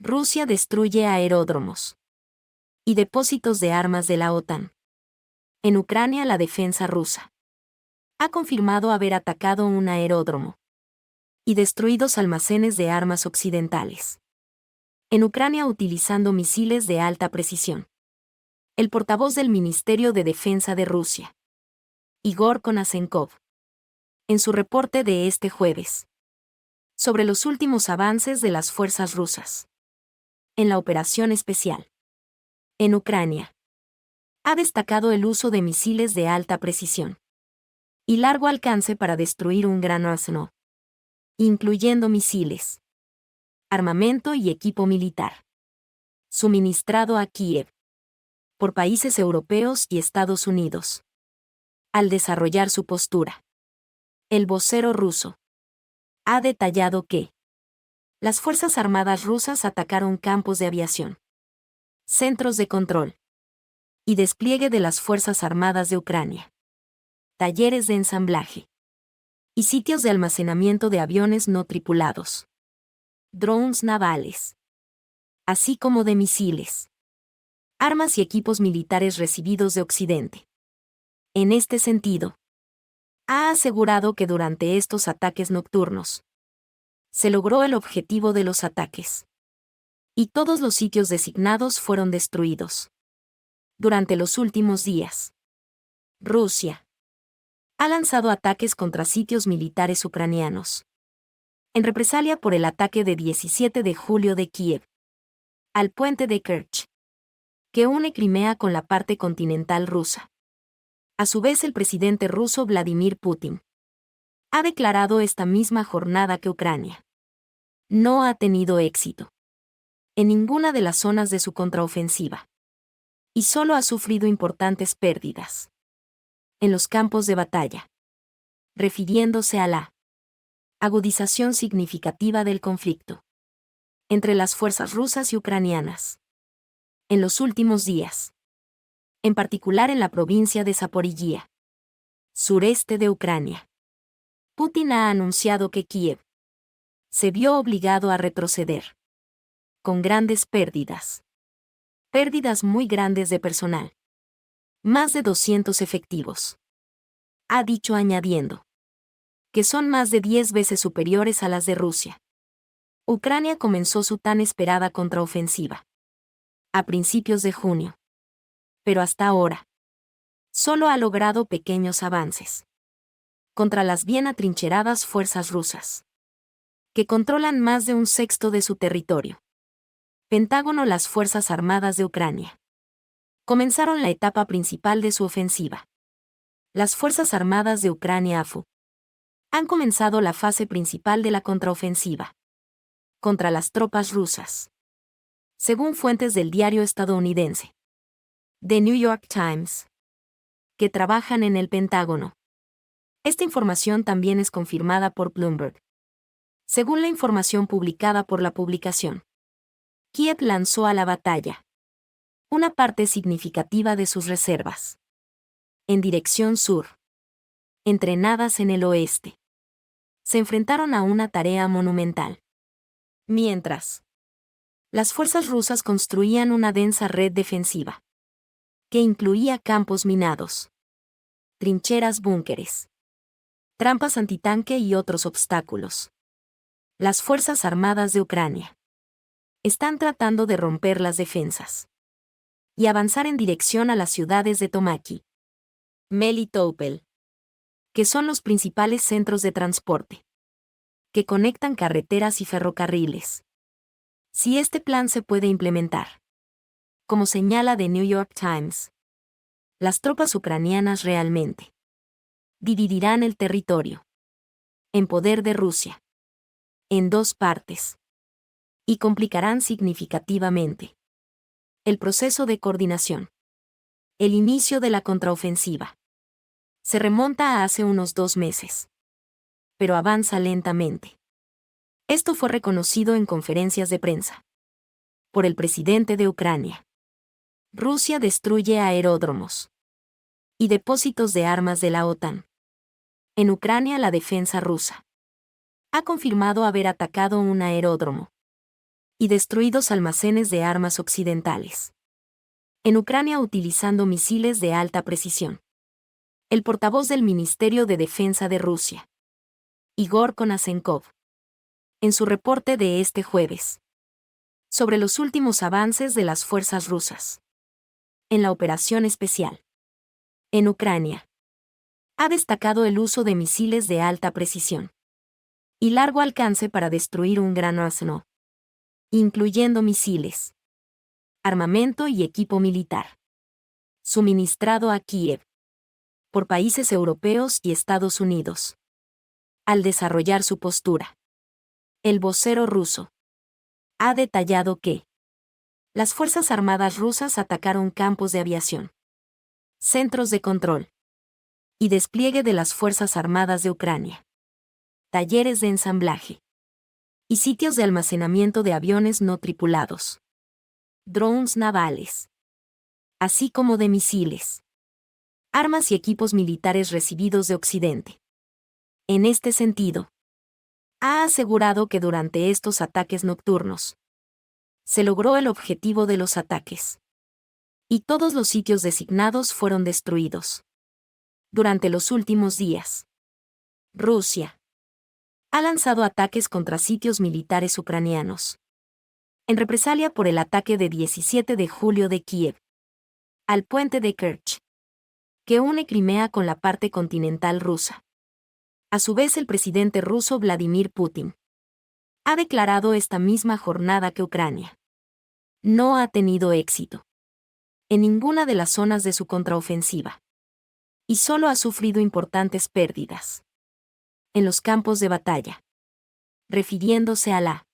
Rusia destruye aeródromos y depósitos de armas de la OTAN. En Ucrania, la defensa rusa ha confirmado haber atacado un aeródromo y destruidos almacenes de armas occidentales. En Ucrania, utilizando misiles de alta precisión. El portavoz del Ministerio de Defensa de Rusia, Igor Konasenkov, en su reporte de este jueves, sobre los últimos avances de las fuerzas rusas en la operación especial en Ucrania, ha destacado el uso de misiles de alta precisión y largo alcance para destruir un gran arsenal, incluyendo misiles, armamento y equipo militar, suministrado a Kiev por países europeos y Estados Unidos. Al desarrollar su postura, el vocero ruso ha detallado que las Fuerzas Armadas rusas atacaron campos de aviación, centros de control y despliegue de las Fuerzas Armadas de Ucrania, talleres de ensamblaje y sitios de almacenamiento de aviones no tripulados, drones navales, así como de misiles, armas y equipos militares recibidos de Occidente. En este sentido, ha asegurado que durante estos ataques nocturnos, se logró el objetivo de los ataques, y todos los sitios designados fueron destruidos. Durante los últimos días, Rusia ha lanzado ataques contra sitios militares ucranianos, en represalia por el ataque de 17 de julio de Kiev al puente de Kerch, que une Crimea con la parte continental rusa. A su vez, el presidente ruso Vladimir Putin ha declarado esta misma jornada que Ucrania no ha tenido éxito en ninguna de las zonas de su contraofensiva y solo ha sufrido importantes pérdidas en los campos de batalla, refiriéndose a la agudización significativa del conflicto entre las fuerzas rusas y ucranianas en los últimos días, en particular en la provincia de Zaporiyia, sureste de Ucrania. Putin ha anunciado que Kiev se vio obligado a retroceder, con grandes pérdidas muy grandes de personal, más de 200 efectivos. Ha dicho añadiendo que son más de 10 veces superiores a las de Rusia. Ucrania comenzó su tan esperada contraofensiva a principios de junio, pero hasta ahora solo ha logrado pequeños avances contra las bien atrincheradas fuerzas rusas, que controlan más de un sexto de su territorio. Pentágono. Las Fuerzas Armadas de Ucrania comenzaron la etapa principal de su ofensiva. Las Fuerzas Armadas de Ucrania AFU han comenzado la fase principal de la contraofensiva contra las tropas rusas, según fuentes del diario estadounidense The New York Times, que trabajan en el Pentágono. Esta información también es confirmada por Bloomberg. Según la información publicada por la publicación, Kiev lanzó a la batalla una parte significativa de sus reservas en dirección sur, entrenadas en el oeste. Se enfrentaron a una tarea monumental. Mientras, las fuerzas rusas construían una densa red defensiva, que incluía campos minados, trincheras, búnkeres, trampas antitanque y otros obstáculos. Las Fuerzas Armadas de Ucrania están tratando de romper las defensas y avanzar en dirección a las ciudades de Tomaki, Melitopol, que son los principales centros de transporte, que conectan carreteras y ferrocarriles. Si este plan se puede implementar, como señala The New York Times, las tropas ucranianas realmente dividirán el territorio en poder de Rusia en dos partes y complicarán significativamente el proceso de coordinación. El inicio de la contraofensiva se remonta a hace unos 2 meses, pero avanza lentamente. Esto fue reconocido en conferencias de prensa por el presidente de Ucrania. Rusia destruye aeródromos y depósitos de armas de la OTAN. En Ucrania, la defensa rusa ha confirmado haber atacado un aeródromo y destruidos almacenes de armas occidentales. En Ucrania utilizando misiles de alta precisión. El portavoz del Ministerio de Defensa de Rusia, Igor Konasenkov, en su reporte de este jueves, sobre los últimos avances de las fuerzas rusas en la operación especial en Ucrania, ha destacado el uso de misiles de alta precisión y largo alcance para destruir un gran arsenal, incluyendo misiles, armamento y equipo militar, suministrado a Kiev por países europeos y Estados Unidos. Al desarrollar su postura, el vocero ruso ha detallado que las Fuerzas Armadas rusas atacaron campos de aviación, centros de control y despliegue de las Fuerzas Armadas de Ucrania, talleres de ensamblaje y sitios de almacenamiento de aviones no tripulados, drones navales, así como de misiles, armas y equipos militares recibidos de Occidente. En este sentido, ha asegurado que durante estos ataques nocturnos, se logró el objetivo de los ataques, y todos los sitios designados fueron destruidos. Durante los últimos días, Rusia ha lanzado ataques contra sitios militares ucranianos, en represalia por el ataque de 17 de julio de Kiev al puente de Kerch, que une Crimea con la parte continental rusa. A su vez, el presidente ruso Vladimir Putin ha declarado esta misma jornada que Ucrania no ha tenido éxito en ninguna de las zonas de su contraofensiva y solo ha sufrido importantes pérdidas en los campos de batalla, refiriéndose a la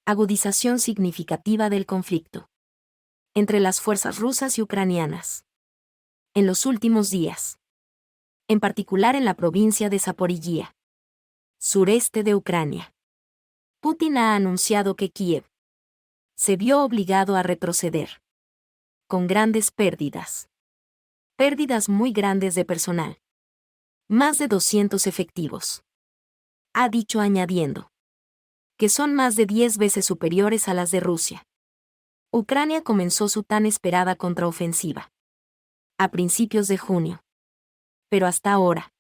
agudización significativa del conflicto entre las fuerzas rusas y ucranianas en los últimos días, en particular en la provincia de Zaporiyia, sureste de Ucrania. Putin ha anunciado que Kiev se vio obligado a retroceder, con grandes pérdidas muy grandes de personal, más de 200 efectivos. Ha dicho añadiendo que son más de 10 veces superiores a las de Rusia. Ucrania comenzó su tan esperada contraofensiva a principios de junio, pero hasta ahora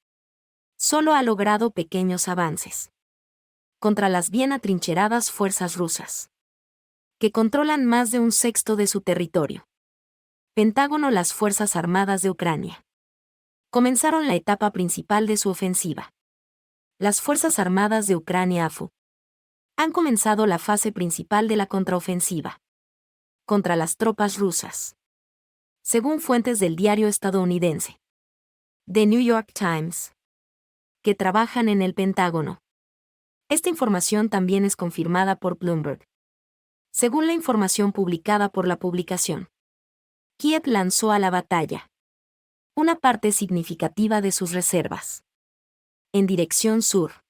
solo ha logrado pequeños avances contra las bien atrincheradas fuerzas rusas, que controlan más de un sexto de su territorio. Pentágono. Las Fuerzas Armadas de Ucrania comenzaron la etapa principal de su ofensiva. Las Fuerzas Armadas de Ucrania AFU han comenzado la fase principal de la contraofensiva contra las tropas rusas, según fuentes del diario estadounidense The New York Times, que trabajan en el Pentágono. Esta información también es confirmada por Bloomberg. Según la información publicada por la publicación, Kiev lanzó a la batalla una parte significativa de sus reservas en dirección sur,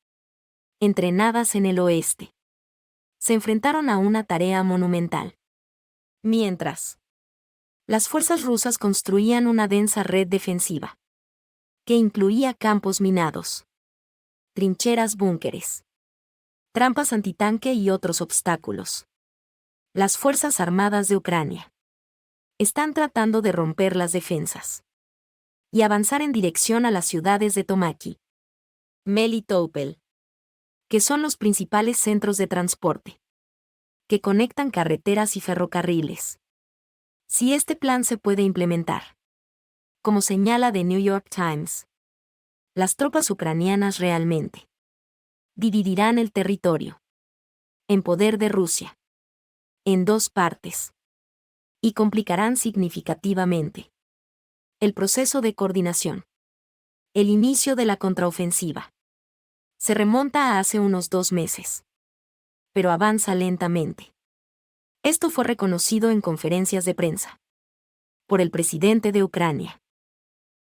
entrenadas en el oeste. Se enfrentaron a una tarea monumental. Mientras, las fuerzas rusas construían una densa red defensiva, que incluía campos minados, trincheras, búnkeres, trampas antitanque y otros obstáculos. Las Fuerzas Armadas de Ucrania están tratando de romper las defensas y avanzar en dirección a las ciudades de Tomaki, Melitopol, que son los principales centros de transporte, que conectan carreteras y ferrocarriles. Si este plan se puede implementar, como señala The New York Times, las tropas ucranianas realmente dividirán el territorio en poder de Rusia en dos partes y complicarán significativamente el proceso de coordinación. El inicio de la contraofensiva se remonta a hace unos 2 meses, pero avanza lentamente. Esto fue reconocido en conferencias de prensa por el presidente de Ucrania,